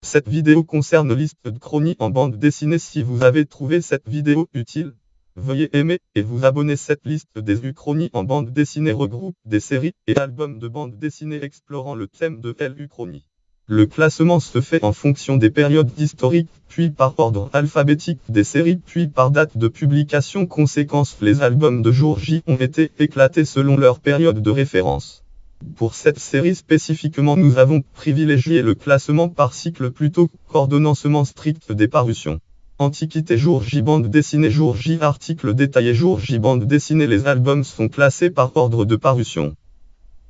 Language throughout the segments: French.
Cette vidéo concerne liste de chroniques en bande dessinée. Si vous avez trouvé cette vidéo utile, veuillez aimer et vous abonner. Cette liste des uchronies en bande dessinée regroupe des séries et albums de bande dessinée explorant le thème de l'uchronie. Le classement se fait en fonction des périodes historiques, puis par ordre alphabétique des séries, puis par date de publication. Conséquence, les albums de jour J ont été éclatés selon leur période de référence. Pour cette série spécifiquement, nous avons privilégié le classement par cycle plutôt qu'ordonnancement strict des parutions. Antiquité jour J, bande dessinée jour J, article détaillé jour J, bande dessinée. Les albums sont classés par ordre de parution.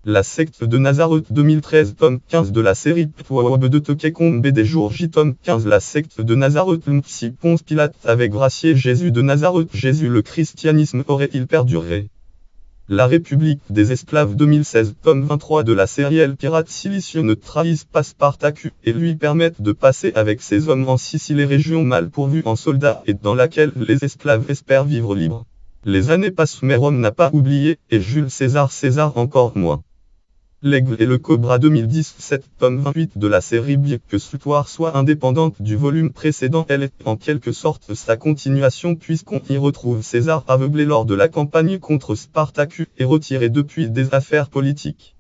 La secte de Nazareth 2013, tome 15 de la série Ptouaob de Tokekombe des jours J, tome 15. La secte de Nazareth, si Ponce Pilate avait gracié Jésus de Nazareth, Jésus, le christianisme aurait-il perduré? La République des esclaves 2016, tome 23 de la série El Pirate Silicio ne trahissent pas Spartacus et lui permettent de passer avec ses hommes en Sicile, région mal pourvue en soldats et dans laquelle les esclaves espèrent vivre libres. Les années passent mais Rome n'a pas oublié, et Jules César encore moins. L'Aigle et le Cobra 2017, tome 28 de la série. Bien que cette histoire soit indépendante du volume précédent, elle est en quelque sorte sa continuation puisqu'on y retrouve César aveuglé lors de la campagne contre Spartacus et retiré depuis des affaires politiques.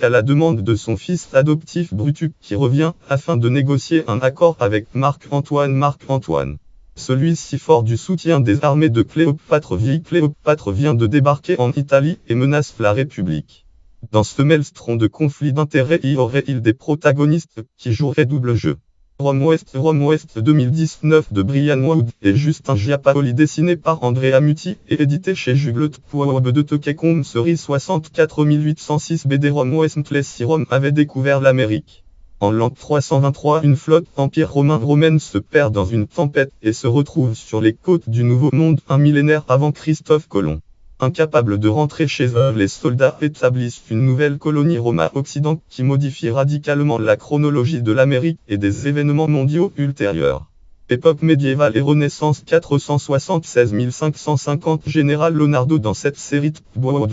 À la demande de son fils adoptif Brutus qui revient afin de négocier un accord avec Marc-Antoine. Celui-ci, fort du soutien des armées de Cléopâtre vient de débarquer en Italie et menace la République. Dans ce maelstrom de conflits d'intérêts, y aurait-il des protagonistes qui joueraient double jeu? Rome Ouest 2019 de Brian Wood et Justin Giapaoli, dessiné par Andrea Muti et édité chez Juglet. Ptouaob de Tokekombe, série 64806 BD. Rome Ouest. Si Rome avait découvert l'Amérique en l'an 323, une flotte empire romaine se perd dans une tempête et se retrouve sur les côtes du Nouveau Monde un millénaire avant Christophe Colomb. Incapables de rentrer chez eux, les soldats établissent une nouvelle colonie Roma-Occident qui modifie radicalement la chronologie de l'Amérique et des événements mondiaux ultérieurs. Époque médiévale et Renaissance 476-1550. Général Leonardo dans cette série Ptouaob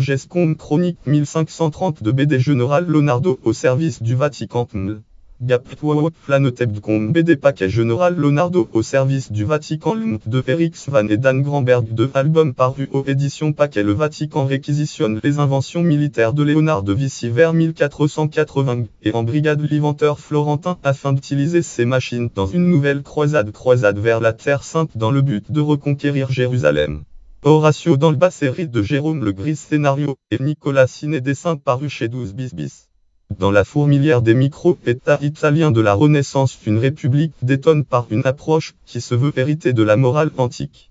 chronique 1530 de BD. Général Leonardo au service du Vatican. Ptouaob Planetebcom BD paquet. Général Leonardo au service du Vatican de Eric Svan et Dan Gramberg. De album paru aux éditions paquet. Le Vatican réquisitionne les inventions militaires de Léonard de Vinci vers 1480 et en brigade l'inventeur florentin afin d'utiliser ces machines dans une nouvelle croisade vers la Terre Sainte dans le but de reconquérir Jérusalem. Horatio dans le bas, série de Jérôme Legris, scénario et Nicolas Ciné, dessin paru chez 12 bis. Dans la fourmilière des micro-États italiens de la Renaissance, une république détonne par une approche qui se veut héritée de la morale antique.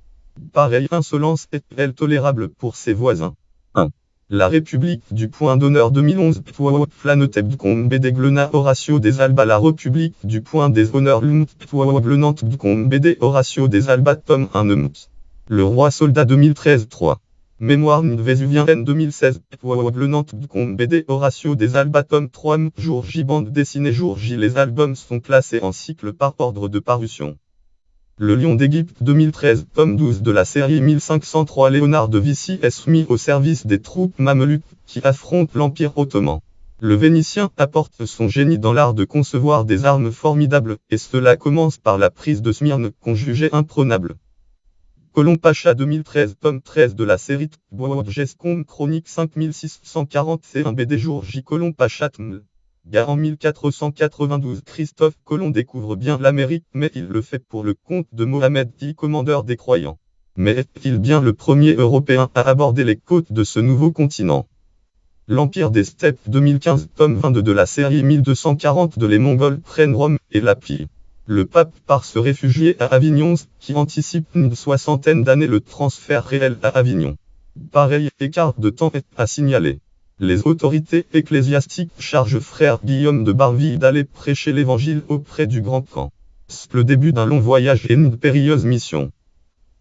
Pareille insolence est-elle tolérable pour ses voisins? 1. La République du point d'honneur 2011. Ptouaob Planetebcom BD. Glena Horatio des Alba. La République du point des honneurs Ptouaob Planetebcom BD. Horatio des Alba, tome 1 Le Roi Soldat 2013 3. Mémoire Vésuvienne 2016. Ptouaob Planetebcom BD. Horatio des Alba, tome 3 Jour J, bande dessinée jour J. Les albums sont classés en cycle par ordre de parution. Le Lion d'Égypte 2013, tome 12 de la série 1503. Léonard de Vinci est soumis au service des troupes mameluques qui affrontent l'Empire ottoman. Le Vénitien apporte son génie dans l'art de concevoir des armes formidables, et cela commence par la prise de Smyrne qu'on jugeait imprenable. Colomb Pacha 2013, tome 13 de la série Ptouaob chronique 5641 BD. Jour J. Colomb Pacha en 1492, Christophe Colomb découvre bien l'Amérique, mais il le fait pour le compte de Mohammed I, commandeur des croyants. Mais est-il bien le premier Européen à aborder les côtes de ce nouveau continent? L'Empire des Steppes 2015, tome 22 de la série 1240 de Les Mongols prennent Rome et la pillent. Le pape part se réfugier à Avignon, qui anticipe une soixantaine d'années le transfert réel à Avignon. Pareil écart de temps est à signaler. Les autorités ecclésiastiques chargent frère Guillaume de Barville d'aller prêcher l'évangile auprès du Grand Camp. C'est le début d'un long voyage et une périlleuse mission.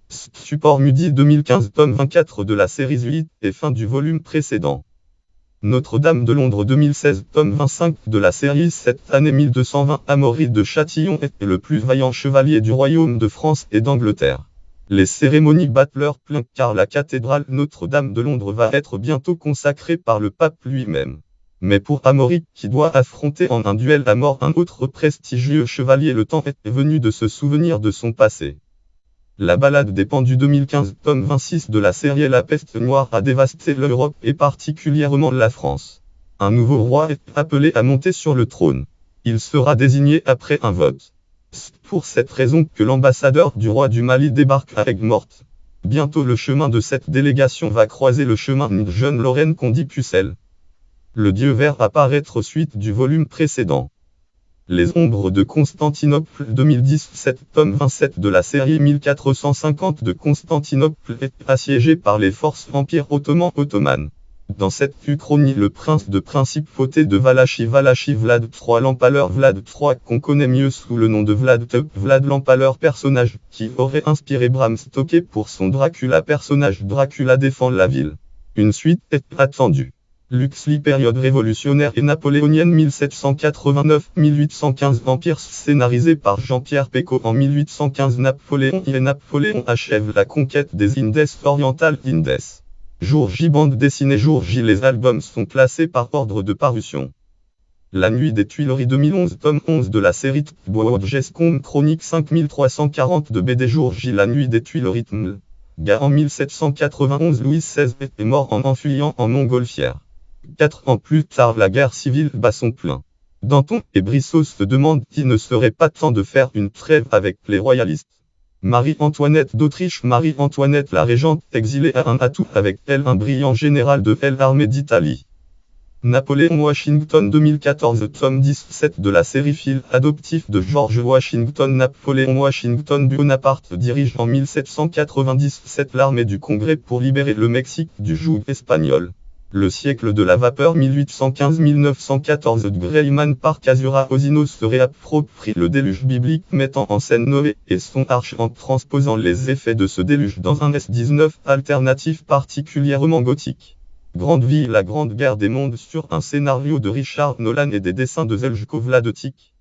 Support Mudi 2015, tome 24 de la série 8 et fin du volume précédent. Notre-Dame de Londres 2016, tome 25 de la série. Cette année 1220, Amaury de Châtillon est le plus vaillant chevalier du royaume de France et d'Angleterre. Les cérémonies battent leur plein car la cathédrale Notre-Dame de Londres va être bientôt consacrée par le pape lui-même. Mais pour Amaury, qui doit affronter en un duel à mort un autre prestigieux chevalier, le temps est venu de se souvenir de son passé. La Ballade des Pendus 2015, tome 26 de la série La Peste Noire a dévasté l'Europe et particulièrement la France. Un nouveau roi est appelé à monter sur le trône. Il sera désigné après un vote. C'est pour cette raison que l'ambassadeur du roi du Mali débarque à Aigues-Mortes. Bientôt le chemin de cette délégation va croiser le chemin d'une jeune Lorraine qu'on dit Pucelle. Le dieu vert apparaître suite du volume précédent. Les ombres de Constantinople 2017 tome 27 de la série 1450 de Constantinople est assiégé par les forces empire ottomanes. Dans cette uchronie, le prince de principauté de Valachie Vlad III l'Empaleur Vlad III, qu'on connaît mieux sous le nom de Vlad Tep Vlad l'Empaleur, personnage qui aurait inspiré Bram Stoker pour son Dracula, personnage Dracula défend la ville. Une suite est attendue. Luxley, période révolutionnaire et napoléonienne 1789-1815, Empire scénarisé par Jean-Pierre Pecot en 1815. Napoléon achève la conquête des Indes orientales. Jour J, bande dessinée. Jour J, les albums sont classés par ordre de parution. La Nuit des Tuileries 2011, tome 11 de la série Tboodgescombe Chronique 5340 de BD. Jour J, La Nuit des Tuileries. En 1791, Louis XVI est mort en enfuyant en montgolfière. 4 ans plus tard, la guerre civile bat son plein. Danton et Brissot se demandent s'il ne serait pas temps de faire une trêve avec les royalistes. Marie-Antoinette d'Autriche. Marie-Antoinette la régente exilée a un atout avec elle, un brillant général de l'armée d'Italie. Napoléon Washington 2014, tome 17 de la série Fils adoptif de George Washington. Napoléon Washington Bonaparte dirige en 1797 l'armée du Congrès pour libérer le Mexique du joug espagnol. Le siècle de la vapeur 1815-1914 de Greyman Park Azura Osino se réapproprie le déluge biblique, mettant en scène Noé et son arche en transposant les effets de ce déluge dans un S19 alternatif particulièrement gothique. Grande Vie, la Grande Guerre des Mondes sur un scénario de Richard Nolan et des dessins de Zeljko Vladotic.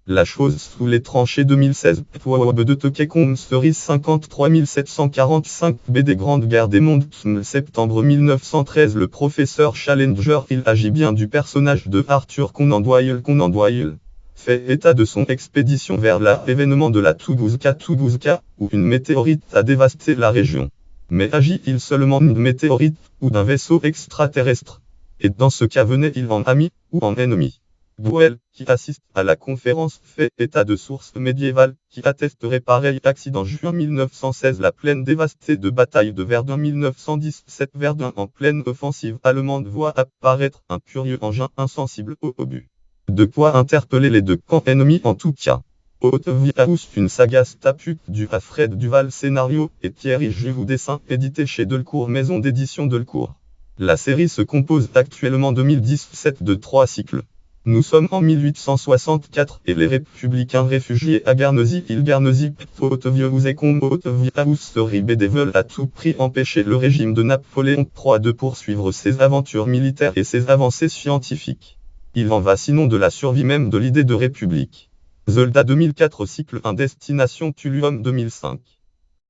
La chose sous les tranchées 2016, de Tokecombe Cerise 53 745 BD. Grande Guerre des Mondes, septembre 1913. Le professeur Challenger, il agit bien du personnage de Arthur Conan Doyle, fait état de son expédition vers l'événement de la Tunguska, où une météorite a dévasté la région. Mais agit-il seulement d'une météorite, ou d'un vaisseau extraterrestre? Et dans ce cas venait-il en ami, ou en ennemi? Boel, qui assiste à la conférence, fait état de sources médiévales, qui attesteraient pareil accident. Juin 1916, la plaine dévastée de bataille de Verdun 1917. Verdun en pleine offensive allemande voit apparaître un curieux engin insensible au obus. De quoi interpeller les deux camps ennemis en tout cas. Haute-Viaus, une saga statue due à Fred Duval, scénario et Thierry Giroux, dessin, édité chez Delcourt, maison d'édition Delcourt. La série se compose actuellement 2017 de 3 cycles. Nous sommes en 1864 et les républicains réfugiés à Guernesey, Haute-Viaus et Combe Haute-Viaus BD veulent à tout prix empêcher le régime de Napoléon III de poursuivre ses aventures militaires et ses avancées scientifiques. Il en va sinon de la survie même de l'idée de république. Zolda 2004, cycle 1, destination Tuluum 2005.